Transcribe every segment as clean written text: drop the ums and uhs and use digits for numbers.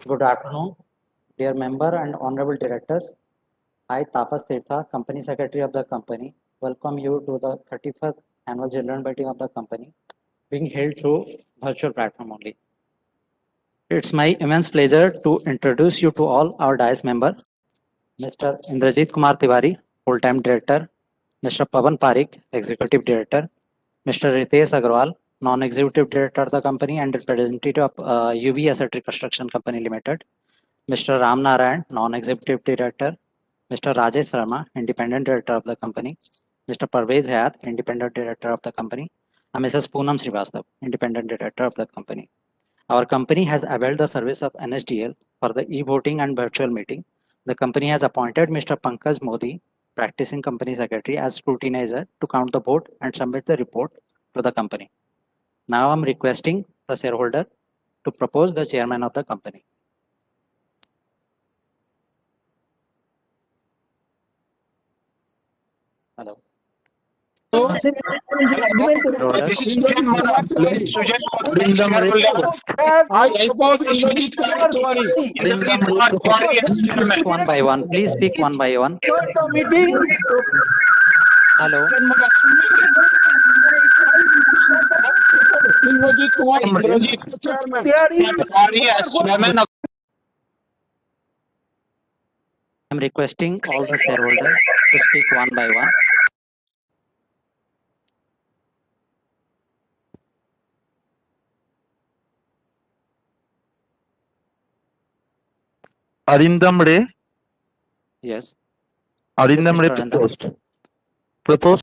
Good afternoon, dear member and honorable directors. I, Tapas Tirtha, Company Secretary of the company, welcome you to the 31st Annual General Meeting of the company, being held through virtual platform only. It's my immense pleasure to introduce you to all our DICE member, Mr. Indrajit Kumar Tiwari, Full-Time Director, Mr. Pavan Parikh, Executive Director, Mr. Ritesh Agarwal, Non-Executive Director of the company and representative of UV Asset Reconstruction Company Limited, Mr. Ram Narayan, Non-Executive Director, Mr. Rajesh Sharma, Independent Director of the company, Mr. Parvez Hayat, Independent Director of the company, and Mrs. Poonam Srivastav, Independent Director of the company. Our company has availed the service of NSDL for the e-voting and virtual meeting. The company has appointed Mr. Pankaj Modi, practicing company secretary, as scrutinizer to count the vote and submit the report to the company. Now I'm requesting the shareholder to propose the chairman of the company. Hello. One by one. Please speak one by one. Hello. I'm requesting all the shareholders to speak one by one. Arindam Ray. Yes. Arindam Yes, Ray Mr. Arindam. proposed. Proposed.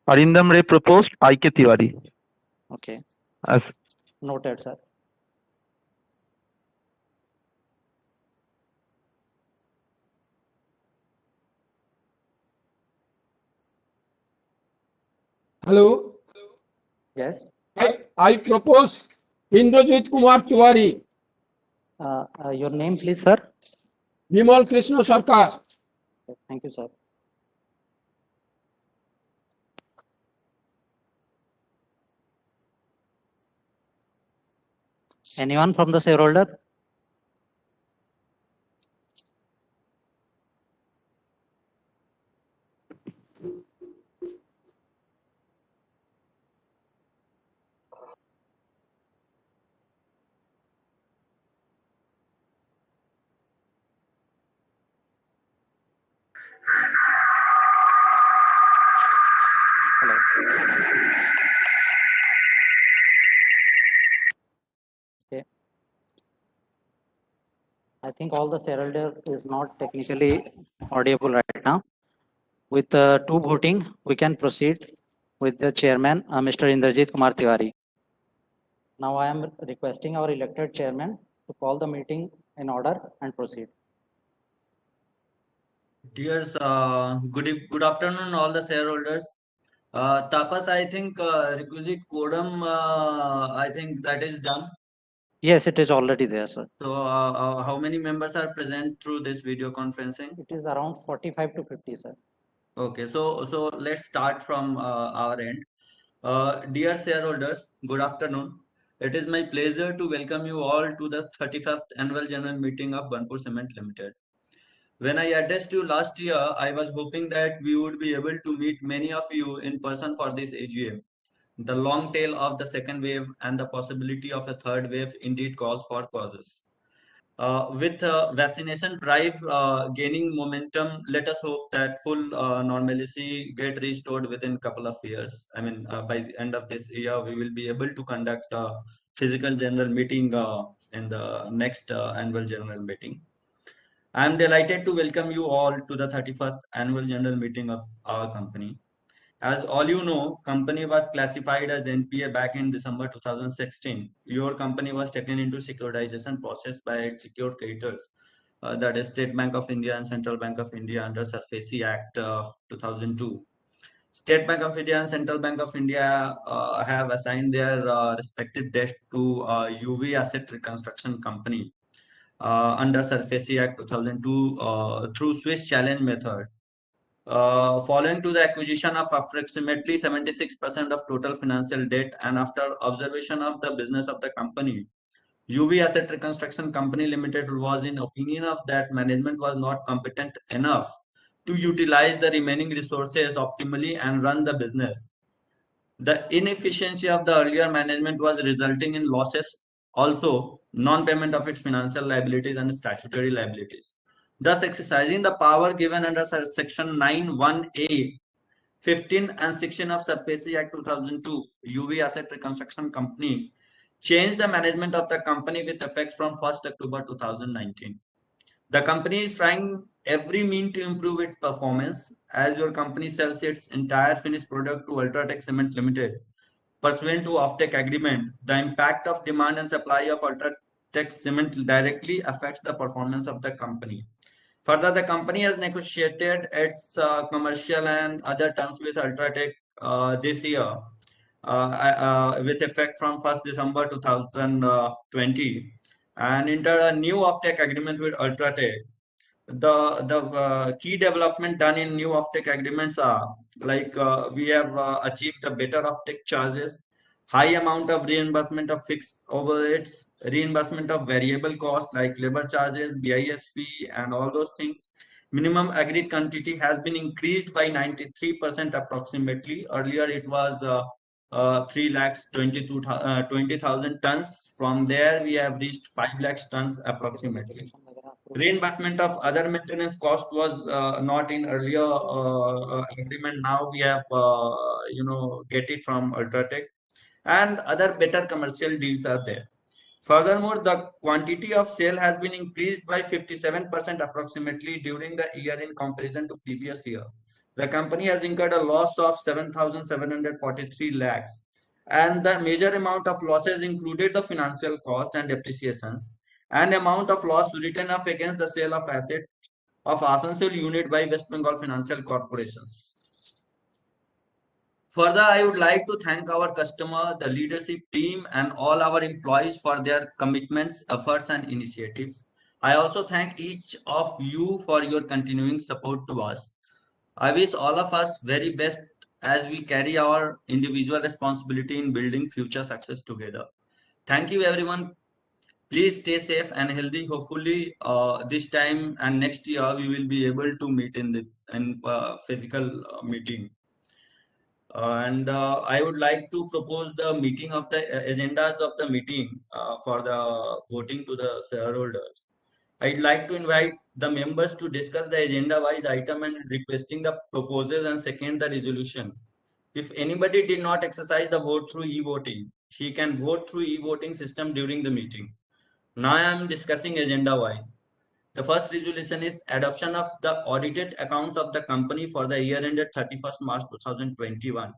Arindam Ray proposed. I.K. Tiwari. Okay. As Noted, sir. Hello. Yes. I propose Indrajit Kumar Tiwari, Your name, please, sir. Bimal Krishna Sarkar. Thank you, sir. Anyone from the shareholder? Hello. Okay. I think all the shareholder is not technically audible right now. With two voting, we can proceed with the chairman, Mr. Indrajit Kumar Tiwari. Now I am requesting our elected chairman to call the meeting in order and proceed. Dears, good afternoon, all the shareholders. Tapas, I think requisite quorum, I think that is done. Yes, it is already there, sir. So, how many members are present through this video conferencing? It is around 45 to 50, sir. Okay, so let's start from our end. Dear shareholders, good afternoon. It is my pleasure to welcome you all to the 35th Annual General Meeting of Banpur Cement Limited. When I addressed you last year, I was hoping that we would be able to meet many of you in person for this AGM. The long tail of the second wave and the possibility of a third wave indeed calls for pauses. With vaccination drive gaining momentum, let us hope that full normalcy get restored within a couple of years. I mean, by the end of this year, we will be able to conduct a physical general meeting in the next annual general meeting. I am delighted to welcome you all to the 31st annual general meeting of our company. As all you know, company was classified as NPA back in December 2016. Your company was taken into securitization process by its secured creditors, that is State Bank of India and Central Bank of India under SARFAESI Act 2002. State Bank of India and Central Bank of India have assigned their respective debt to UV Asset Reconstruction Company under SARFAESI Act 2002 through Swiss challenge method. following to the acquisition of approximately 76% of total financial debt and after observation of the business of the company, UV Asset Reconstruction Company Limited was in opinion of that management was not competent enough to utilize the remaining resources optimally and run the business. The inefficiency of the earlier management was resulting in losses, also non-payment of its financial liabilities and statutory liabilities. Thus, exercising the power given under Section 9(1)(a), 15 and 16 of SARFAESI Act 2002, UV Asset Reconstruction Company changed the management of the company with effect from 1st October 2019. The company is trying every means to improve its performance as your company sells its entire finished product to Ultratech Cement Limited. Pursuant to offtake agreement, the impact of demand and supply of Ultratech Cement directly affects the performance of the company. Further, the company has negotiated its commercial and other terms with Ultratech this year with effect from 1st December 2020 and entered a new offtake agreement with Ultratech. The key development done in new offtake agreements are like we have achieved a better offtake charges, high amount of reimbursement of fixed overheads, reimbursement of variable costs like labor charges, BIS fee, and all those things. Minimum agreed quantity has been increased by 93% approximately. Earlier it was 3,20,000 tons. From there we have reached 5 lakh tons approximately. Reimbursement of other maintenance cost was not in earlier agreement. Now we have get it from Ultratech, and other better commercial deals are there. Furthermore, the quantity of sale has been increased by 57% approximately during the year in comparison to previous year. The company has incurred a loss of 7,743 lakhs, and the major amount of losses included the financial cost and depreciations, and amount of loss written off against the sale of asset of Asansol unit by West Bengal Financial Corporations. Further, I would like to thank our customer, the leadership team, and all our employees for their commitments, efforts, and initiatives. I also thank each of you for your continuing support to us. I wish all of us very best as we carry our individual responsibility in building future success together. Thank you, everyone. Please stay safe and healthy. Hopefully, this time and next year we will be able to meet in the physical meeting. I would like to propose the meeting of the agendas of the meeting for the voting to the shareholders. I'd like to invite the members to discuss the agenda-wise item and requesting the proposals and second the resolution. If anybody did not exercise the vote through e-voting, he can vote through e-voting system during the meeting. Now I am discussing agenda-wise. The first resolution is adoption of the audited accounts of the company for the year ended 31st March 2021,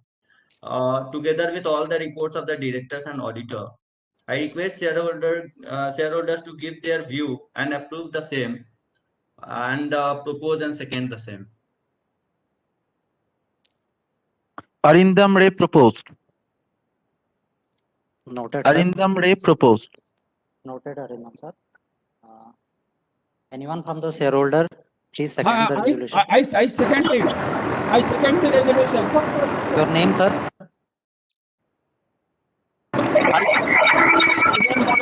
together with all the reports of the directors and auditor. I request shareholders to give their view and approve the same, and propose and second the same. Arindam Ray proposed. Noted, sir. Arindam Ray proposed. Noted, Arindam, sir. Anyone from the shareholder, please second the resolution. I second it. I second the resolution. Your name, sir?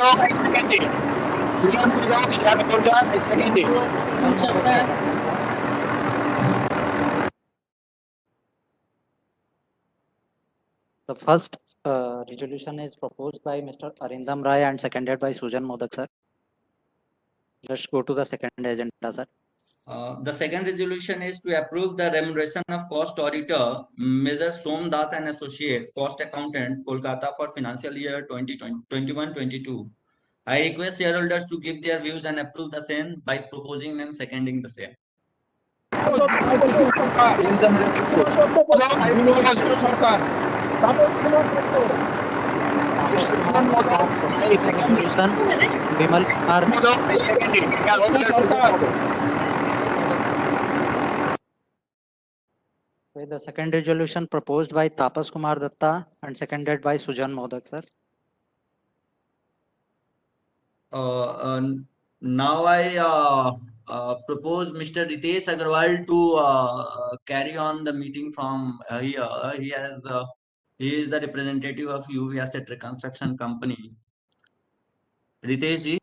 I second it. Sujan Kurgaon, shareholder, I second it. The first resolution is proposed by Mr. Arindam Rai and seconded by Sujan Modak, sir. Let's go to the second agenda, sir. The second resolution is to approve the remuneration of cost auditor, Mr. Som Das and Associates, cost accountant, Kolkata for financial year 2021-22. I request shareholders to give their views and approve the same by proposing and seconding the same. Resolution, Bimal Kumar. I second it. With the second resolution proposed by Tapas Kumar Datta and seconded by Sujan Modak, sir. Now I propose Mr. Ritesh Agarwal to carry on the meeting from here. He is the representative of UV Asset Reconstruction Company. Ritesh ji?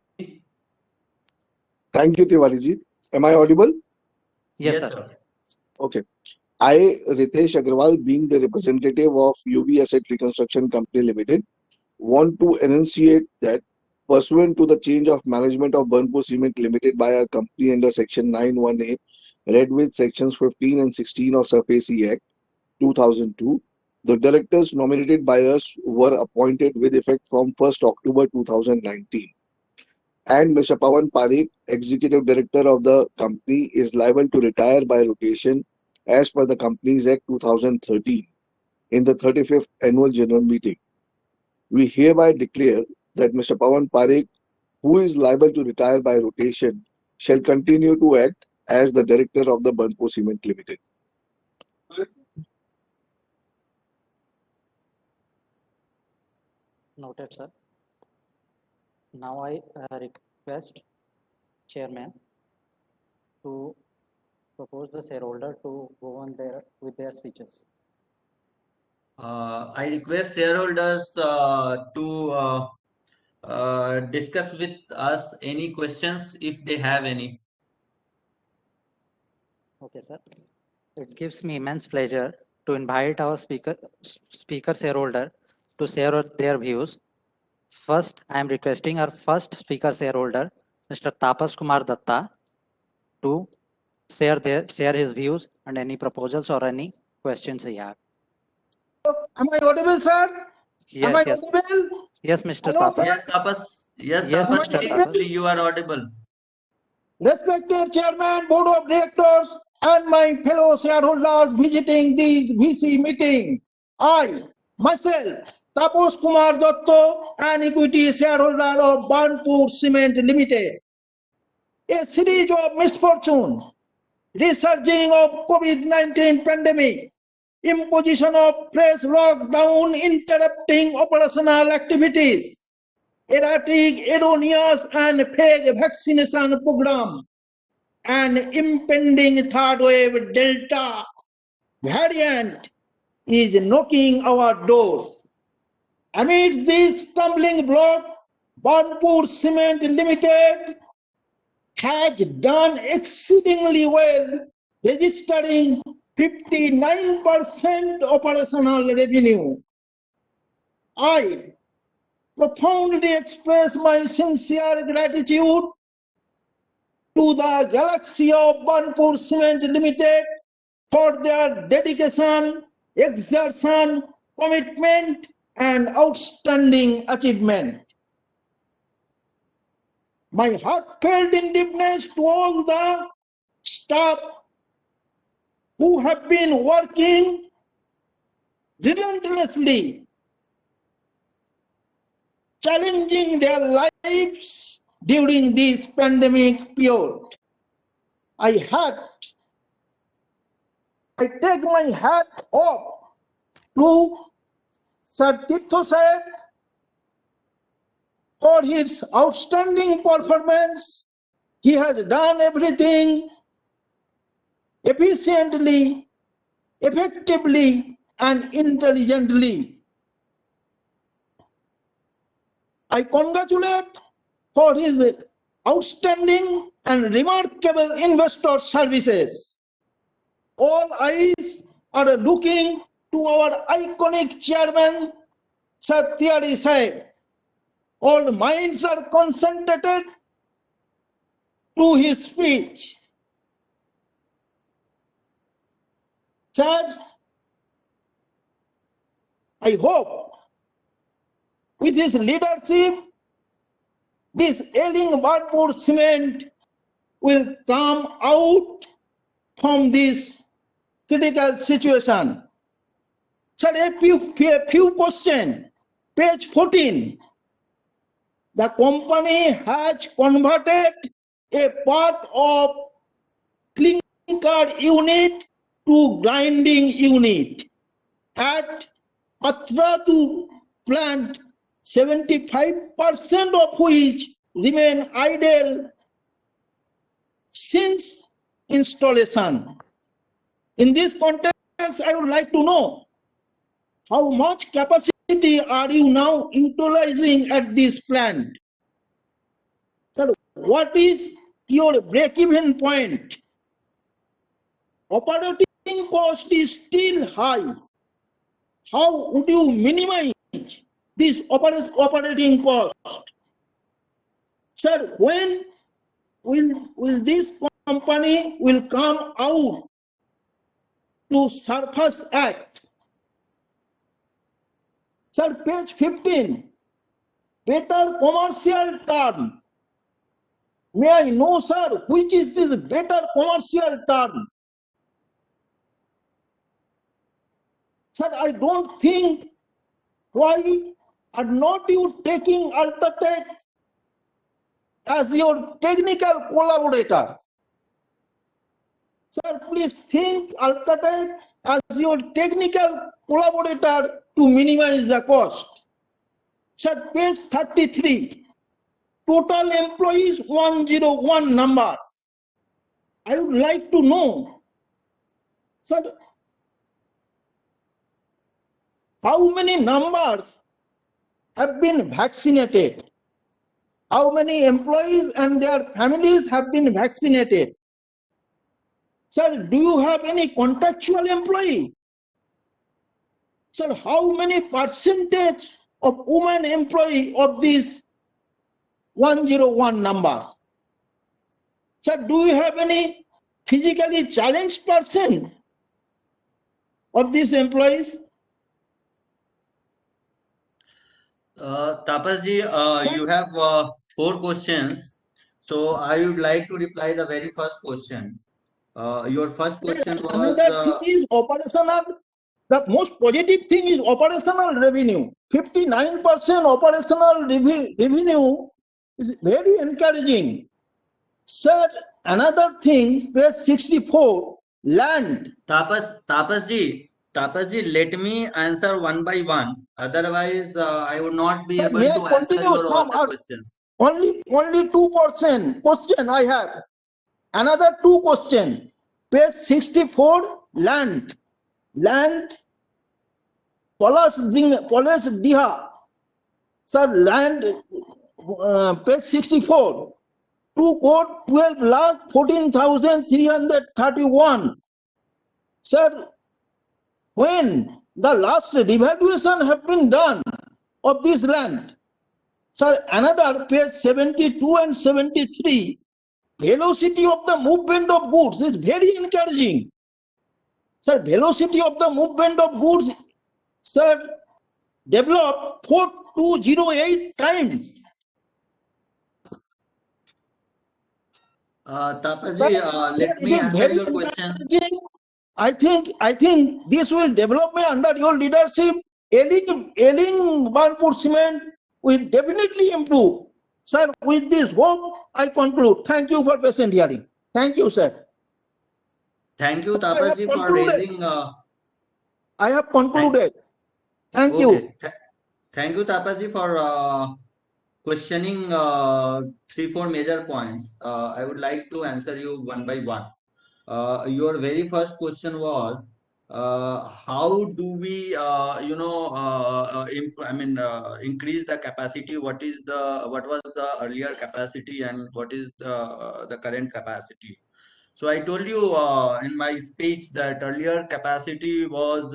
Thank you, Tiwari ji. Am I audible? Yes, sir. Okay. I, Ritesh Agarwal, being the representative of UV Asset Reconstruction Company Limited, want to enunciate that pursuant to the change of management of Burnpur Cement Limited by our company under Section 91A, read with Sections 15 and 16 of SARFAESI Act 2002, the directors nominated by us were appointed with effect from 1st October 2019. And Mr. Pawan Parikh, Executive Director of the company, is liable to retire by rotation as per the Companies Act 2013 in the 35th Annual General Meeting. We hereby declare that Mr. Pawan Parikh, who is liable to retire by rotation, shall continue to act as the Director of the Burnpur Cement Limited. Noted, sir. Now I request Chairman to propose the shareholder to go on with their speeches. I request shareholders to discuss with us any questions if they have any. Okay, sir. It gives me immense pleasure to invite our speaker shareholder to share their views. First, I am requesting our first speaker shareholder, Mr. Tapas Kumar Datta, to share his views and any proposals or any questions he has. Am I audible, sir? Yes, Am I yes. audible? Yes, Mr. Hello, Tapas. Yes, Tapas. Yes, Yes, Tapas Mr. ji, Tapas. actually you are audible. Respected Chairman, Board of Directors, and my fellow shareholders visiting this VC meeting, I, myself, Tapas Kumar Datta, an equity shareholder of Burnpur Cement Limited. A series of misfortune, resurging of COVID-19 pandemic, imposition of fresh lockdown interrupting operational activities, erratic, erroneous and fake vaccination program, and impending third wave Delta variant is knocking our doors. Amidst this stumbling block, Burnpur Cement Limited has done exceedingly well, registering 59% operational revenue. I profoundly express my sincere gratitude to the galaxy of Burnpur Cement Limited for their dedication, exertion, commitment, and outstanding achievement. My heartfelt indebtedness to all the staff who have been working relentlessly, challenging their lives during this pandemic period. I take my hat off to Sir Tirtho Sahib for his outstanding performance. He has done everything efficiently, effectively, and intelligently. I congratulate for his outstanding and remarkable investor services. All eyes are looking to our iconic chairman, Sir Tihari Sahib. All minds are concentrated to his speech. Sir, I hope with his leadership, this ailing Burnpur Cement will come out from this critical situation. Sir, a few questions. Page 14. The company has converted a part of clinker unit to grinding unit. At Patratu plant, 75% of which remain idle. since installation. In this context, I would like to know how much capacity are you now utilizing at this plant? Sir, what is your break-even point? Operating cost is still high. How would you minimize this operating cost? Sir, when will this company will come out to Surface Act? Sir, page 15, better commercial term. May I know, sir, which is this better commercial term? Sir, I don't think why are not you taking Ultratech as your technical collaborator? Sir, please think Ultratech as your technical collaborator to minimize the cost. Sir, page 33, total employees 101 numbers. I would like to know, sir, how many numbers have been vaccinated? How many employees and their families have been vaccinated? Sir, do you have any contractual employee? Sir, how many percentage of women employee of this 101 number? Sir, do you have any physically challenged person of these employees? Tapasji, you have 4 questions. So I would like to reply the very first question. Your first question was Another thing is operational. The most positive thing is operational revenue. 59% operational revenue is very encouraging. Sir, another thing, page 64, land. Tapasji, let me answer one by one. Otherwise, I would not be Sir, able may I to answer continue? your all Some the are questions. only 2% question I have. Another 2 question. Page 64, land. Land, Police Diha. Sir, land, page 64. 2 crore 12 lakh 14,331. Sir, when the last revaluation have been done of this land? Sir, another page 72 and 73, velocity of the movement of goods is very encouraging. Sir, velocity of the movement of goods, sir, developed 4208 times. Tapasji, Sir, let it me is answer very your questions. encouraging. I think this will develop under your leadership. Ailing Burnpur cement will definitely improve. Sir, with this hope, I conclude. Thank you for patient hearing. Thank you, sir. Thank you, Sir, I have Tapasji, for concluded. raising. I have concluded. Thank you. Okay. Thank you, Tapasji, for questioning 3-4 major points. I would like to answer you one by one. Your very first question was, how do we, increase the capacity? What was the earlier capacity and what is the current capacity? So I told you in my speech that earlier capacity was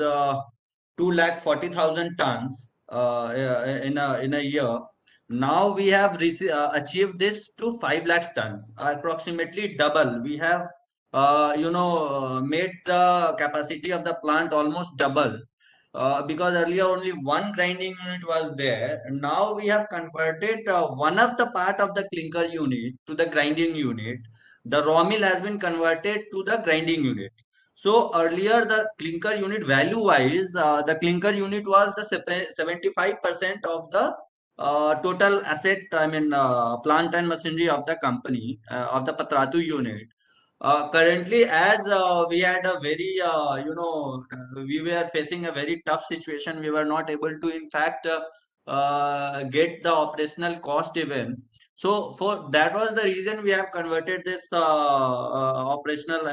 240,000 tons in a year. Now we have achieved this to 5 lakh tons, approximately double. We have made the capacity of the plant almost double. Because earlier only one grinding unit was there. Now we have converted one of the part of the clinker unit to the grinding unit. The raw mill has been converted to the grinding unit. So earlier the clinker unit value wise, the clinker unit was the 75% of the total asset, plant and machinery of the company, of the Patratu unit. Currently, as we had a very, we were facing a very tough situation. We were not able to, in fact, get the operational cost even. So for that was the reason we have converted this operational,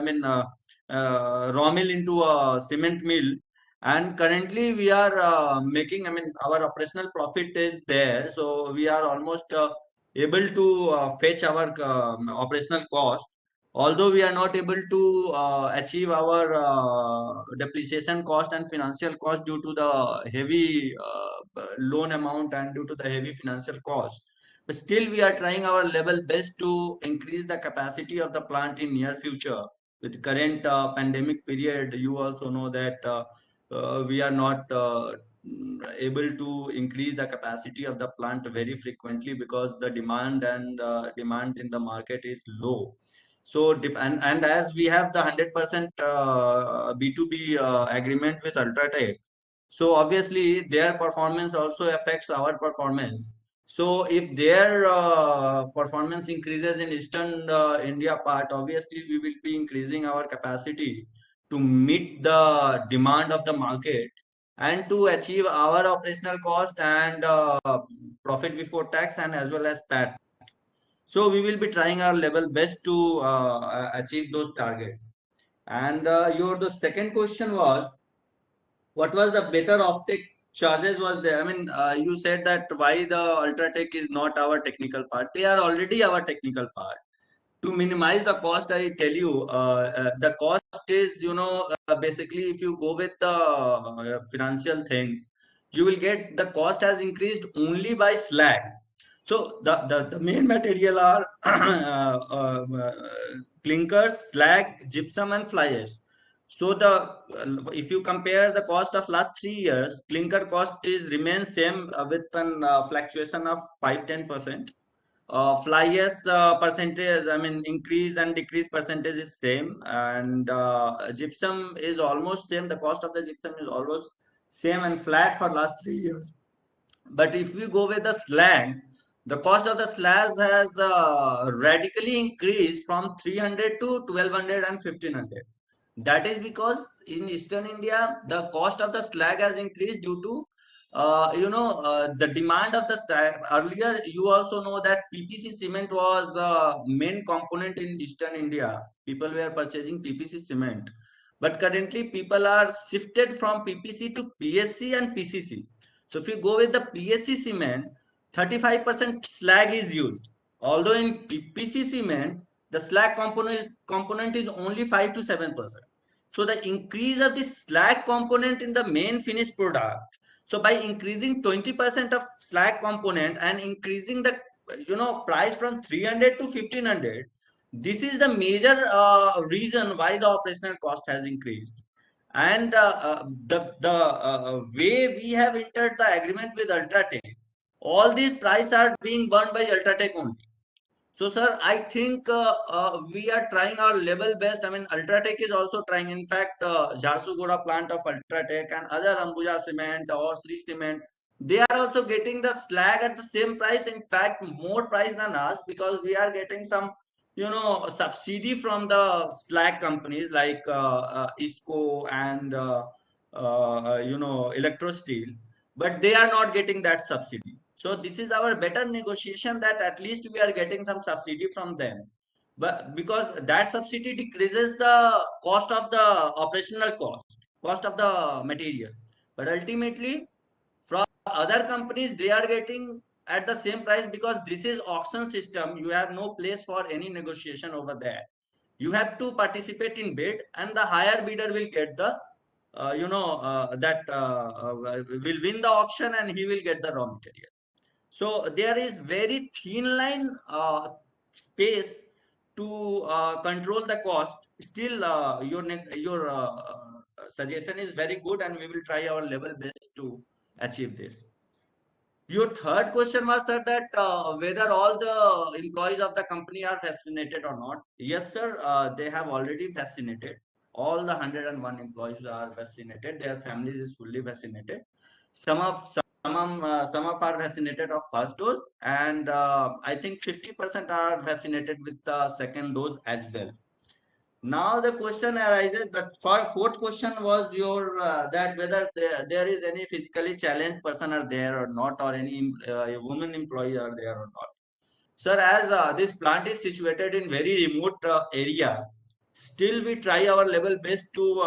raw mill into a cement mill. And currently we are making, our operational profit is there. So we are almost able to fetch our operational cost. Although we are not able to achieve our depreciation cost and financial cost due to the heavy loan amount and due to the heavy financial cost, but still we are trying our level best to increase the capacity of the plant in near future. With current pandemic period, you also know that we are not able to increase the capacity of the plant very frequently because the demand in the market is low. So and as we have the 100% B2B agreement with Ultratech, so obviously their performance also affects our performance. So if their performance increases in Eastern India part, obviously we will be increasing our capacity to meet the demand of the market and to achieve our operational cost and profit before tax and as well as PAT. So we will be trying our level best to achieve those targets. And your the second question was, what was the better offtake charges was there? You said that why the Ultratech is not our technical part. They are already our technical part. To minimize the cost, I tell you, the cost is, basically if you go with the financial things, you will get the cost has increased only by slag. So the main material are clinkers, slag, gypsum, and fly ash. So if you compare the cost of last 3 years, clinker cost is remains same with an fluctuation of 5-10%. Fly ash percentage, increase and decrease percentage is same, and gypsum is almost same. The cost of the gypsum is almost same and flat for last 3 years. But if we go with the slag, the cost of the slag has radically increased from 300 to 1200 and 1500. That is because in Eastern India, the cost of the slag has increased due to the demand of the slag. Earlier, you also know that PPC cement was main component in Eastern India. People were purchasing PPC cement. But currently, people are shifted from PPC to PSC and PCC. So if you go with the PSC cement, 35% slag is used. Although in PPC cement, the slag component is only 5 to 7%. So the increase of the slag component in the main finished product. So by increasing 20% of slag component and increasing the price from 300 to 1500, this is the major reason why the operational cost has increased. And the way we have entered the agreement with Ultratech, all these prices are being borne by Ultratech only. So, sir, I think we are trying our level best. Ultratech is also trying. In fact, Jharsuguda plant of Ultratech and other Ambuja Cement or Sri Cement, they are also getting the slag at the same price. In fact, more price than us, because we are getting some, subsidy from the slag companies like ISCO and Electro Steel, but they are not getting that subsidy. So this is our better negotiation, that at least we are getting some subsidy from them. But because that subsidy decreases the cost of the operational cost of the material. But ultimately, from other companies, they are getting at the same price, because this is auction system. You have no place for any negotiation over there. You have to participate in bid, and the higher bidder will get the will win the auction, and he will get the raw material. So there is very thin line space to control the cost. Still, your suggestion is very good, and we will try our level best to achieve this. Your third question was, sir, that whether all the employees of the company are vaccinated or not. Yes, sir, they have already vaccinated. All the 101 employees are vaccinated. Their families is fully vaccinated. Some of are vaccinated of first dose, and I think 50% are vaccinated with the second dose as well. Now the question arises, the fourth question was your that whether there is any physically challenged person are there or not, or any women employee are there or not. Sir, as this plant is situated in very remote area, still we try our level best to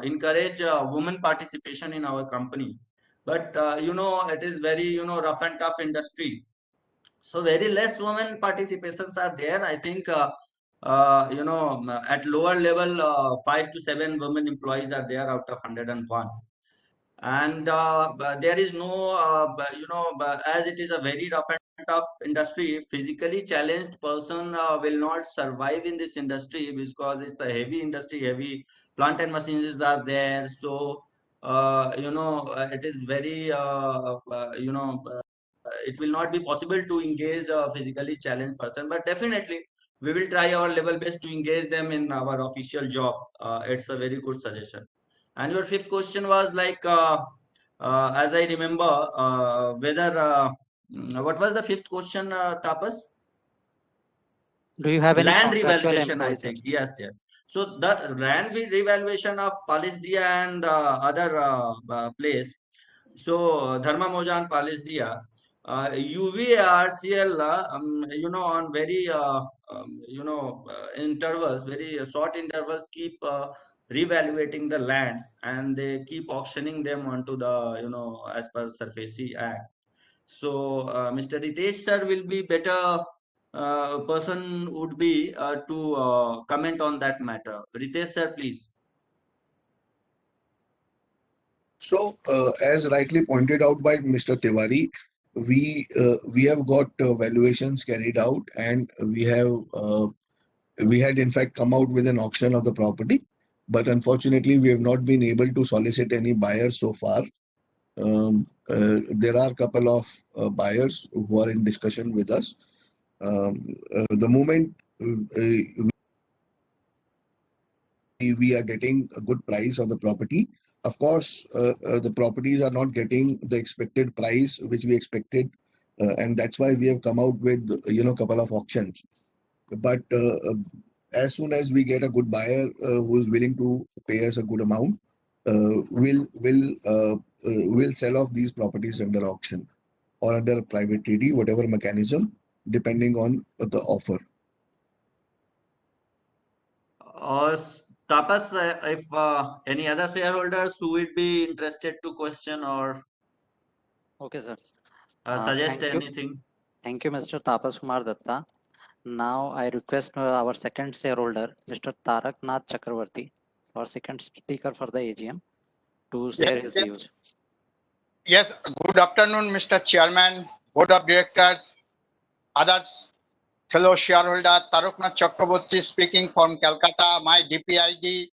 encourage women participation in our company. But it is very rough and tough industry. So very less women participations are there. I think at lower level 5 to 7 women employees are there out of 101. And but there is no as it is a very rough and tough industry, physically challenged person will not survive in this industry because it's a heavy industry, heavy plant and machines are there. So it is very it will not be possible to engage a physically challenged person, but definitely we will try our level best to engage them in our official job. It's a very good suggestion. And your fifth question was like, as I remember, whether what was the fifth question, Tapas? Do you have any Land contractual revaluation, I employees? think. Yes, yes. So the land revaluation of Palisdia and other place. So Dharma Moja and Palisdia, UVRCL, on very intervals, very short intervals, keep revaluating the lands, and they keep auctioning them onto the as per SARFAESI Act. So Mr. Ritesh sir will be better person would be to comment on that matter. Ritesh sir, please. So, as rightly pointed out by Mr. Tiwari, we have got valuations carried out, and we had in fact come out with an auction of the property, but unfortunately we have not been able to solicit any buyers so far. There are a couple of buyers who are in discussion with us. The moment we are getting a good price of the property, of course, the properties are not getting the expected price which we expected, and that's why we have come out with couple of auctions. But as soon as we get a good buyer who is willing to pay us a good amount, we'll sell off these properties under auction or under a private treaty, whatever mechanism, depending on the offer. Tapas, if any other shareholders who would be interested to question or Okay, sir. suggest Thank you. anything. Thank you, Mr. Tapas Kumar Datta. Now I request our second shareholder, Mr. Tarak Nath Chakravarti, our second speaker for the AGM, to share his views. Yes, good afternoon, Mr. Chairman, Board of Directors, others, fellow shareholder, Tarak Nath Chakravarti speaking from Calcutta. My DPID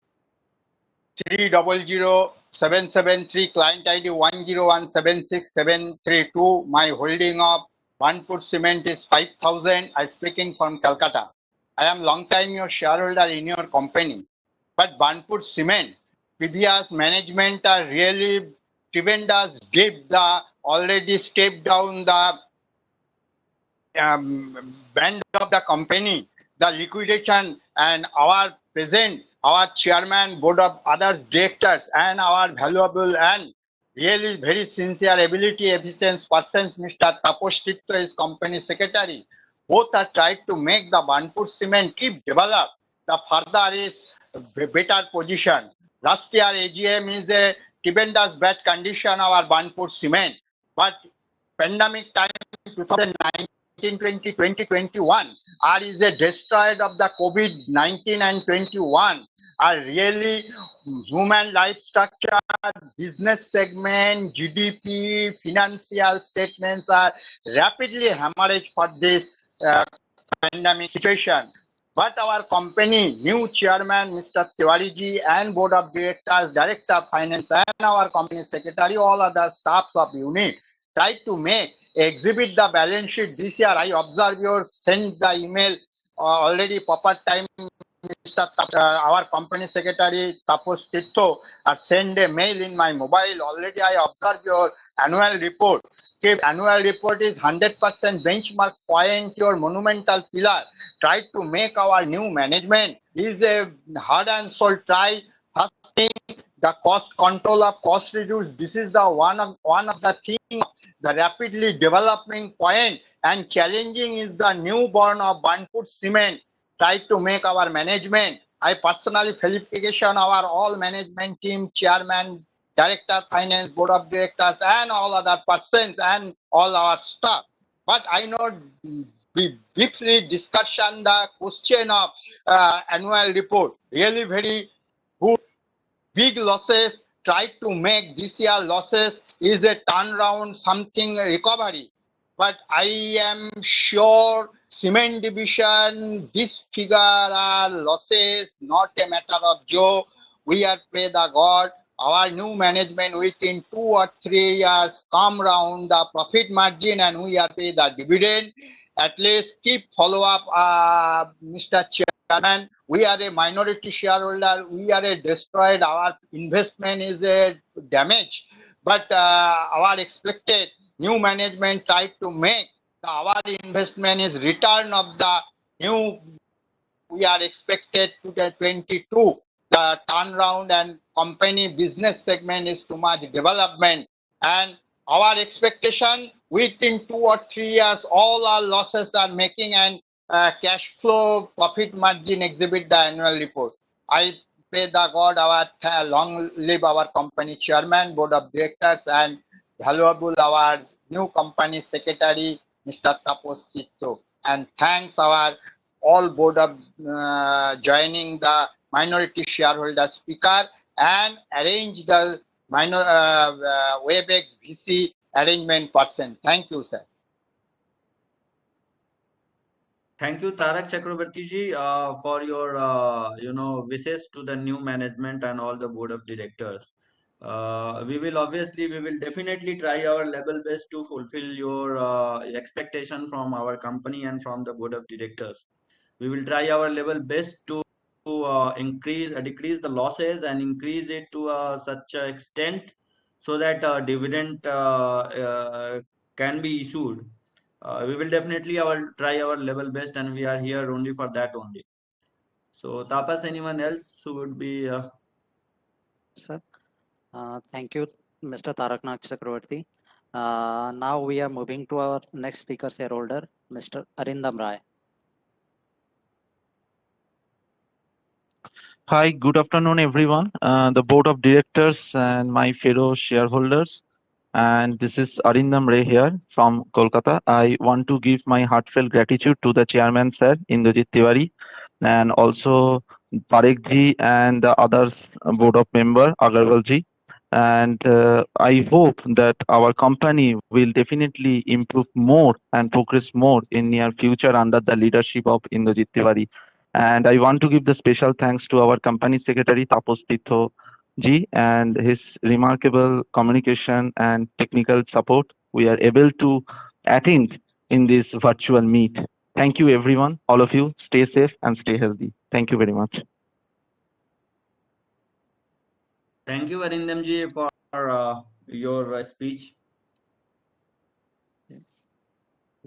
300773, client ID 101767332. My holding of Banpur Cement is 5,000. I speaking from Calcutta. I am long time your shareholder in your company, but Banpur Cement previous management are really tremendous deep. The already stepped down the band of the company, the liquidation, and our present, our chairman, board of others directors, and our valuable and really very sincere ability, efficient persons, Mr. Taposh Titto is company secretary. Both are trying to make the Banpur Cement keep develop the further is better position. Last year AGM is a tremendous bad condition our Banpur Cement, but pandemic time 2019. 2020, 2021 are is a destroyed of the COVID-19 and 21 are really human life structure, business segment, GDP, financial statements are rapidly hemorrhage for this pandemic situation. But our company, new chairman, Mr. Tiwari ji, and board of directors, director of finance, and our company secretary, all other staffs of unit try to make exhibit the balance sheet this year. I observe your send the email already proper time. Mr. Our company secretary Taposh Titto send a mail in my mobile. Already I observe your annual report. Okay, annual report is 100% benchmark point, your monumental pillar. Try to make our new management is a hard and soul try First thing, the cost control of cost reduce. This is the one of the thing, the rapidly developing point and challenging is the newborn of Burnpur Cement. Try to make our management. I personally felicitation our all management team, chairman, director, finance, board of directors, and all other persons and all our staff. But I know we briefly discussion the question of annual report. Really very good. Big losses. Try to make this year losses is a turnaround, something recovery. But I am sure cement division, this figure are losses, not a matter of joke. We are pray the God. Our new management within 2 or 3 years come round the profit margin and we are pay the dividend. At least keep follow up, Mr. Chairman. We are a minority shareholder. We are a destroyed. Our investment is a damage. But our expected new management tried to make our investment is return of the new. We are expected to the 22. The turnaround and company business segment is too much development. And our expectation within 2 or 3 years, all our losses are making and cash flow profit margin exhibit the annual report. I pray the God our long live our company chairman, board of directors, and valuable our new company secretary, Mr. Tapos Titto. And thanks our all board of joining the minority shareholder speaker and arrange the minor WebEx VC arrangement person. Thank you, sir. Thank you, Tarak Chakrabarti ji, for your wishes to the new management and all the board of directors. We will definitely try our level best to fulfill your expectation from our company and from the board of directors. We will try our level best to decrease the losses and increase it to such an extent so that dividend can be issued. We will definitely try our level best, and we are here only for that only. So, Tapas, anyone else who would be? Sir, thank you, Mr. Taraknath Chakravarti. Now we are moving to our next speaker shareholder, Mr. Arindam Rai. Hi, good afternoon, everyone. The board of directors and my fellow shareholders. And this is Arindam Ray here from Kolkata. I want to give my heartfelt gratitude to the chairman, sir, Indrajit Tiwari, and also Parekh ji and the others board of member, Agarwal ji. And I hope that our company will definitely improve more and progress more in near future under the leadership of Indrajit Tiwari. And I want to give the special thanks to our company secretary, Tapos Titto ji, and his remarkable communication and technical support. We are able to attend in this virtual meet. Thank you, everyone. All of you, stay safe and stay healthy. Thank you very much. Thank you, Arindam ji, for your speech.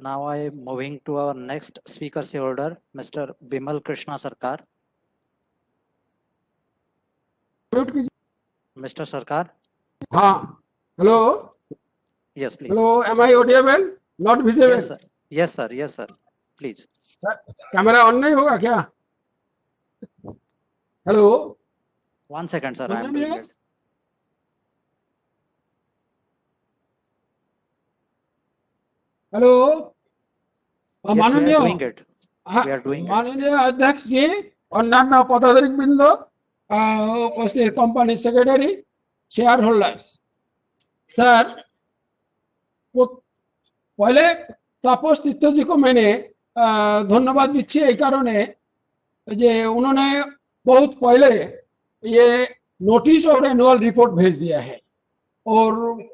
Now I am moving to our next speaker shareholder, Mr. Bimal Krishna Sarkar. Mr. Sarkar? Hello. Yes, please. Hello. Am I audible? Not visible. Yes, sir. Yes, sir. Yes, sir. Please. Camera on नहीं होगा क्या? Hello. 1 second, sir. I am doing it. Hello. Yes, we माननीय are doing it. We are doing it. माननीय अध्यक्ष जी, अन्य पदाधिकारी वृंद, उपस्थित company secretary, share holders, sir, पहले तापस तित्तो जी को मैंने धन्यवाद दीजिए एक कारण है जे उन्होंने बहुत पहले ये नोटिस और एनुअल रिपोर्ट भेज दिया है और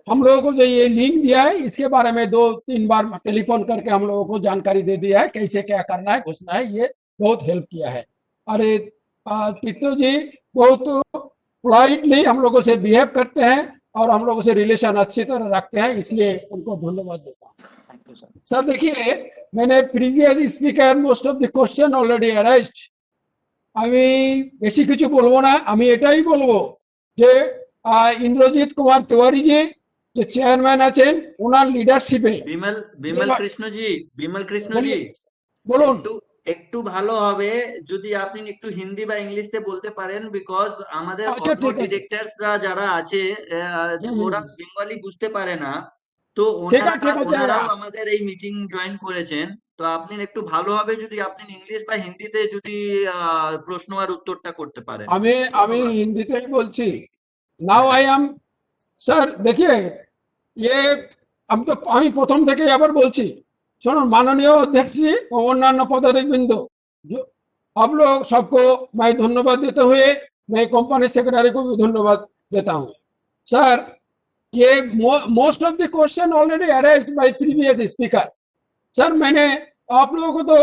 हम लोगों को जो ये लिंक दिया है इसके बारे में 2-3 बार टेलीफोन करके हम लोगों को जानकारी दे दिया है कैसे क्या करना है घुसना है, ये बहुत हेल्प किया है। अरे तित्तो जी बहुत पोलाइटली हम लोगों से बिहेव करते हैं और हम लोगों से रिलेशन अच्छी तरह रखते हैं, इसलिए उनको धन्यवाद देता हूँ। सर देखिए, मैंने previous speaker most of the question already arrest আমি বেশি কিছু বলবো না, আমি এটাই বলবো যে ইন্দ্রজিৎ কুমার তিওয়ারি জি যে চেয়ারম্যান আছেন, ওনার লিডারশিপে বিমল কৃষ্ণজি বলুন। একটু একটু ভালো হবে যদি আপনি একটু হিন্দি বা ইংলিশে বলতে পারেন, বিকজ আমাদের আচ্ছা, অন্য ঠিক আছে। ডিরেক্টরসরা যারা আছে ওরা বেঙ্গলি বুঝতে পারে না, তো ঠিক আছে, ঠিক আছে। ওনারাও আমাদের এই মিটিং জয়েন করেছেন। তো আপনি একটু ভালো হবে যদি আপনি ইংলিশ বা হিন্দিতে যদি প্রশ্ন আর উত্তরটা করতে পারেন। আমি আমি হিন্দিতেই বলছি। নাও আই এম স্যার, देखिए ये আমি প্রথম থেকে আবার বলছি, শুনুন माननीय अध्यक्ष जी और अन्य पदाधिकारीवृंद, आप लोग सबको मैं धन्यवाद देते हुए मैं कंपनी सेक्रेटरी को भी धन्यवाद देता हूँ। सर, ये most of the question already arised by previous speaker. Sir मैंने आप लोगों को तो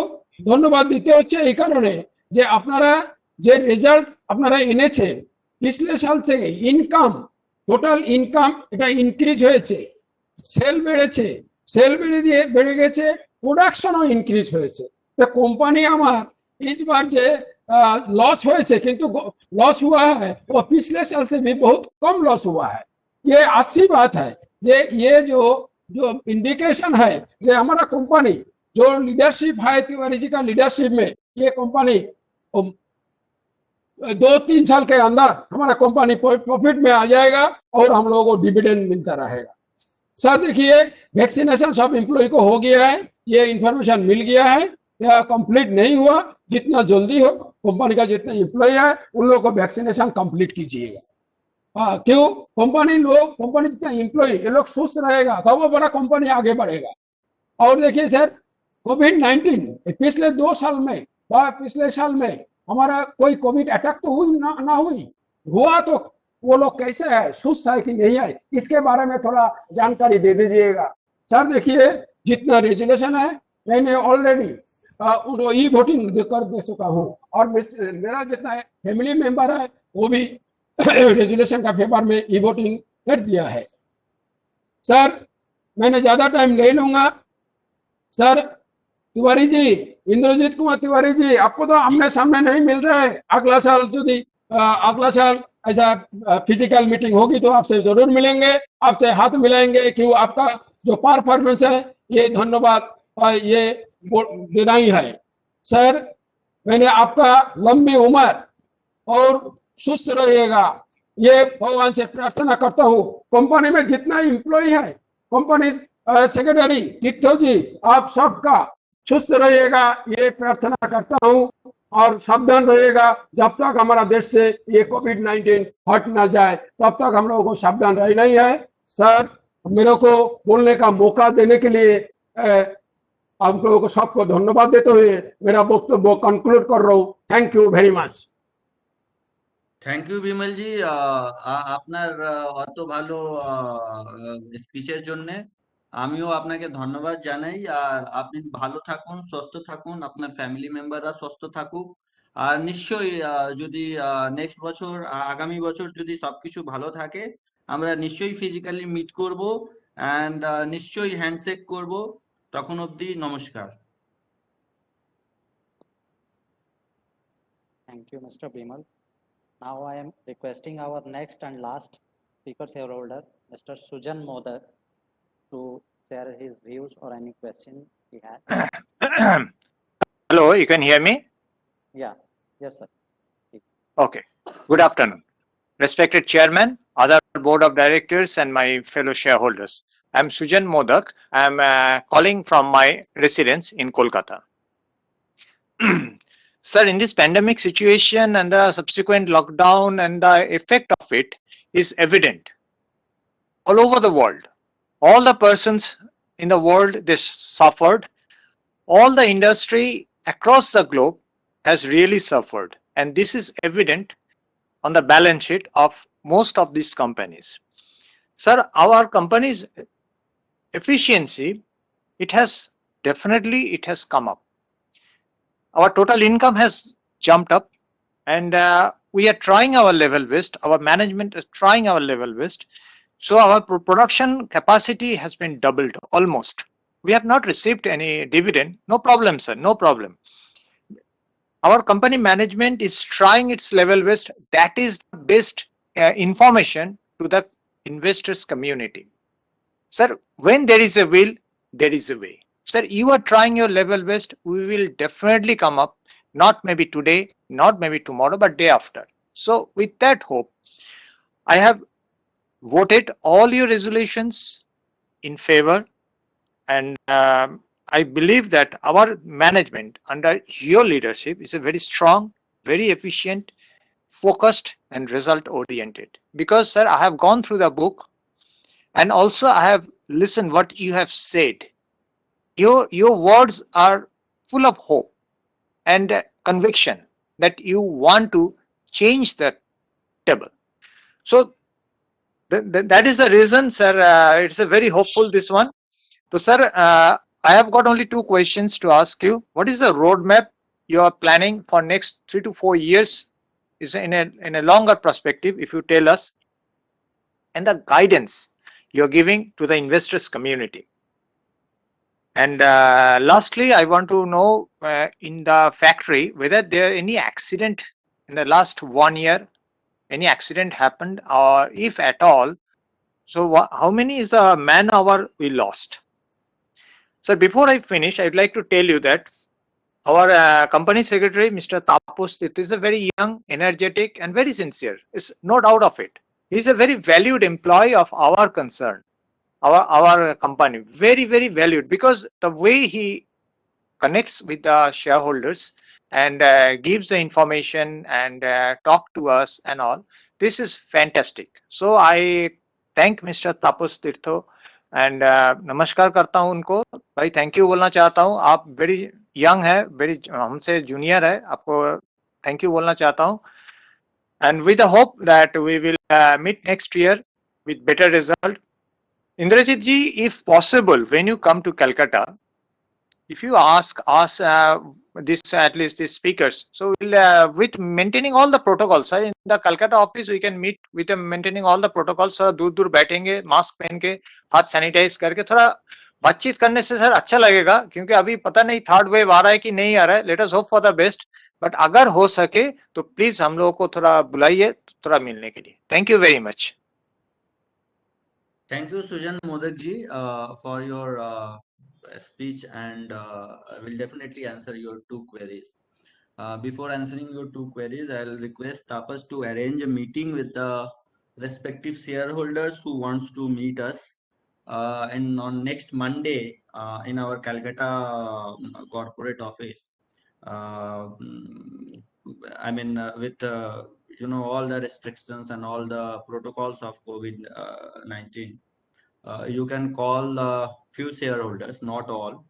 ধন্যবাদ দিতে হচ্ছে এই কারণে যে আপনারা যে রেজাল্ট আপনারা এনেছেন, পিছলে সাল থেকে ইনকাম, টোটাল ইনকাম এটা ইনক্রিজ হয়েছে, সেল বেড়েছে, সেল বেড়ে গেছে, প্রোডাকশনও ইনক্রিজ হয়েছে। तो কোম্পানি আমার इस बार जो लॉस হয়েছে, কিন্তু लॉस हुआ है वो पिछले साल से भी बहुत कम लॉस हुआ है। ये अच्छी बात है जे ये जो इंडिकेशन है जे हमारा कंपनी जो लीडरशिप है तिवारी जी का लीडरशिप में, ये कंपनी 2-3 साल के अंदर हमारा कंपनी प्रॉफिट में आ जाएगा और हम लोगों को डिविडेंड मिलता रहेगा। सर देखिए, वैक्सीनेशन सब एम्प्लॉय को हो गया है, ये इंफॉर्मेशन मिल गया है, या कंप्लीट नहीं हुआ, जितना जल्दी हो कंपनी का जितने एम्प्लॉय है उन लोगों को वैक्सीनेशन कंप्लीट कीजिएगा। क्यों? कंपनी जितना एम्प्लॉय ये लोग सुस्त रहेगा तो वो बड़ा कंपनी आगे बढ़ेगा। और देखिए सर, कोविड-19 पिछले 2 साल में पिछले साल में हमारा कोई कोविड अटैक तो हुई ना हुई, हुआ तो वो लोग कैसे है, सुस्त है कि नहीं है, इसके बारे में थोड़ा जानकारी दे दीजिएगा। सर देखिए, जितना रेजुलेशन है मैंने ऑलरेडी ई वोटिंग कर दे चुका हूँ, और मेरा जितना फैमिली मेंबर है वो भी रेजुलेशन का फेवर में ई वोटिंग कर दिया है। सर मैंने ज्यादा टाइम नहीं लूंगा। सर तिवारी जी, इंद्रजीत कुमार तिवारी जी, आपको तो आमने सामने नहीं मिल रहा है, अगला साल यदि अगला साल ऐसा फिजिकल मीटिंग होगी तो आपसे जरूर मिलेंगे, आपसे हाथ मिलाएंगे। क्यों? आपका जो परफॉर्मेंस है ये धन्यवाद ये देना ही है। सर मैंने आपका लंबी उम्र और सुस्त रहिएगा ये भगवान से प्रार्थना करता हूँ। कंपनी में जितना एम्प्लॉय है, कंपनी सेक्रेटरी तीर्थो जी, आप सबका सुस्त रहिएगा ये प्रार्थना करता हूँ, और सावधान रहिएगा। जब तक हमारा देश से ये कोविड-19 हट ना जाए तब तक हम लोगों को सावधान रहना ही है। सर मेरे को बोलने का मौका देने के लिए आप लोगों को सबको धन्यवाद देते हुए मेरा वक्तव्य कंक्लूड कर रहा हूँ। Thank you very much. Thank you Bimal ji, আপনার অত ভালো স্পিচের জন্য আমিও আপনাকে ধন্যবাদ জানাই। আর আপনি ভালো থাকুন, সুস্থ থাকুন, আপনার ফ্যামিলি মেম্বাররা সুস্থ থাকুক। আর নিশ্চয়ই যদি নেক্সট বছর আগামী বছর যদি সবকিছু ভালো থাকে আমরা নিশ্চয়ই ফিজিক্যালি মিট করব এন্ড নিশ্চয়ই হ্যান্ডশেক করব। তখন অবধি নমস্কার। Thank you, Mr. Bimal. Now I am requesting our next and last speaker shareholder, Mr. Sujan Modak, to share his views or any question he has. Hello, you can hear me? Yeah, yes, sir. Okay. Good afternoon. Respected Chairman, other Board of Directors, and my fellow shareholders. I'm Sujan Modak. I'm calling from my residence in Kolkata. Sir, in this pandemic situation and the subsequent lockdown and the effect of it is evident all over the world. All the persons in the world, they suffered. All the industry across the globe has really suffered. And this is evident on the balance sheet of most of these companies. Sir, our company's efficiency, it has come up. Our total income has jumped up, and we are trying our level best. Our management is trying our level best. So our production capacity has been doubled almost. We have not received any dividend. No problem, sir. No problem. our company management is trying its level best. That is the best information to the investors community. Sir, when there is a will, there is a way. Sir, you are trying your level best. We will definitely come up, not maybe today, not maybe tomorrow, but day after. So with that hope, I have voted all your resolutions in favor, and I believe that our management under your leadership is a very strong, very efficient, focused, and result oriented. Because, sir, I have gone through the book, and also I have listened what you have said. Your words are full of hope and conviction that you want to change the table. So that is the reason, sir. It's a very hopeful this one. So, sir, I have got only two questions to ask you. What is the roadmap you are planning for next 3 to 4 years? Is in a longer perspective, if you tell us, and the guidance you're giving to the investors community. And lastly, I want to know in the factory whether there any accident in the last 1 year, any accident happened, or if at all. So how many is the man hour we lost? So before I finish, I'd like to tell you that our company secretary, Mr. Tapos, it is a very young, energetic, and very sincere. It's no doubt of it. He's a very valued employee of our concern, our company. Very, very valued, because the way he connects with the shareholders and gives the information and talk to us and all. This is fantastic. So I thank Mr. Tapos Tirtho and नमस्कार करता हूं उनको. भाई thank you बोलना चाहता हूं. आप very young है, वेरी हमसे जूनियर है, आपको थैंक यू बोलना चाहता हूं. And with the hope that we will meet next year with better result. Indrajit ji, if possible, when you come to Calcutta, if you ask us this, at least these speakers, so we'll, with maintaining all the protocols, sir, in the Calcutta office we can meet with maintaining all the protocols. Sir दूर दूर बैठेंगे, mask पहन के, हाथ sanitise करके, थोड़ा बातचीत करने से सर अच्छा लगेगा, क्योंकि अभी पता नहीं थर्ड वेव आ रहा है कि नहीं आ रहा है. Let us hope for the best, but अगर हो सके तो प्लीज हम लोगों को थोड़ा बुलाइए थोड़ा मिलने के लिए. Thank you very much. Thank you, Sujan Modak ji, for your speech, and I will definitely answer your two queries. Before answering your two queries, I'll request Tapas to arrange a meeting with the respective shareholders who wants to meet us, and on next Monday in our Calcutta corporate office. I mean, with all the restrictions and all the protocols of COVID-19, you can call few shareholders, not all,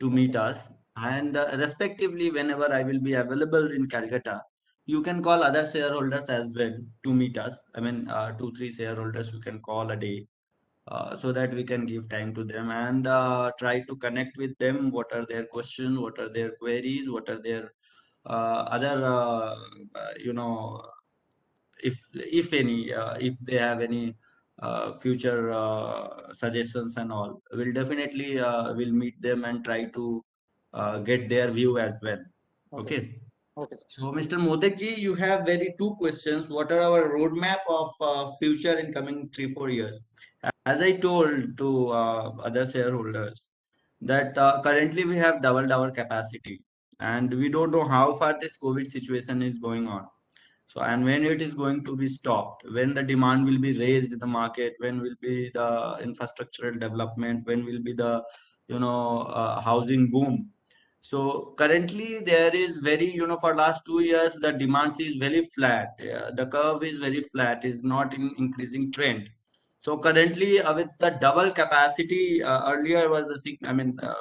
to meet us, and respectively whenever I will be available in Calcutta, you can call other shareholders as well to meet us. I mean, 2-3 shareholders you can call a day, so that we can give time to them and try to connect with them. What are their questions, what are their queries, what are their other if any, if they have any future suggestions and all, we'll definitely will meet them and try to get their view as well. Okay. Okay, sir. So Mr. Modak ji, you have very two questions. What are our roadmap of future in coming 3-4 years? As I told to other shareholders that currently we have doubled our capacity, and we don't know how far this COVID situation is going on. So, and when it is going to be stopped, when the demand will be raised in the market, when will be the infrastructural development, when will be the housing boom. So currently there is very, for last 2 years the demand is very flat. The curve is very flat, is not in increasing trend. So currently with the double capacity, earlier was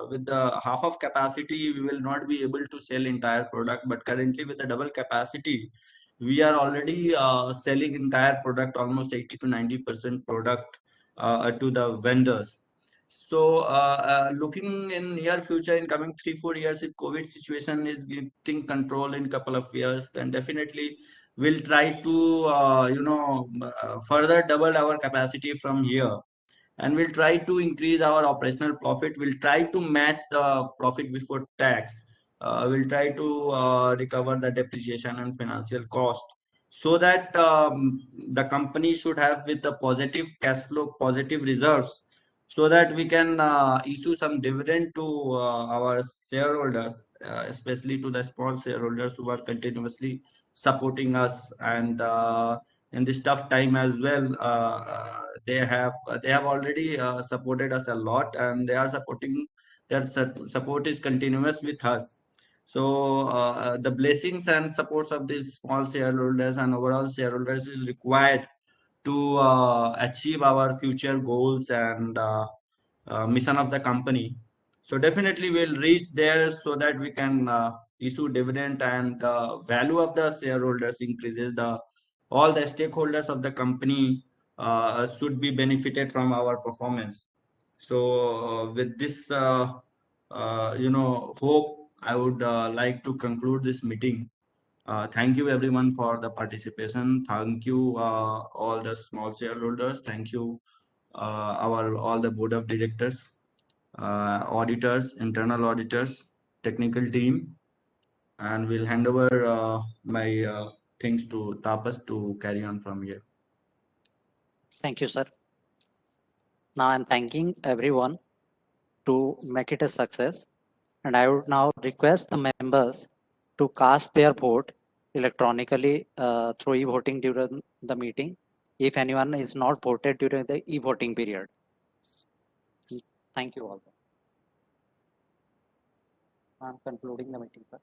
with the half of capacity we will not be able to sell entire product, but currently with the double capacity we are already selling entire product, almost 80 to 90% product to the vendors. So looking in near future, in coming 3-4 years, if COVID situation is getting control in couple of years, then definitely we'll try to further double our capacity from here, and we'll try to increase our operational profit. We'll try to match the profit before tax we'll try to recover the depreciation and financial cost, so that the company should have with the positive cash flow, positive reserves, so that we can issue some dividend to our shareholders, especially to the small shareholders who are continuously supporting us, and in this tough time as well. They have already supported us a lot, and they are supporting. Their support is continuous with us. So the blessings and supports of these small shareholders and overall shareholders is required to achieve our future goals and mission of the company. So definitely we'll reach there, so that we can issue dividend, and the value of the shareholders increases. The all the stakeholders of the company should be benefited from our performance. So with this hope, I would like to conclude this meeting. Thank you everyone for the participation. Thank you all the small shareholders. Thank you our all the board of directors, auditors, internal auditors, technical team, and we'll hand over my things to Tapas to carry on from here. Thank you, sir. Now I'm thanking everyone to make it a success. And I would now request the members to cast their vote electronically through e-voting during the meeting, if anyone is not voted during the e-voting period. Thank you all. I'm concluding the meeting, sir.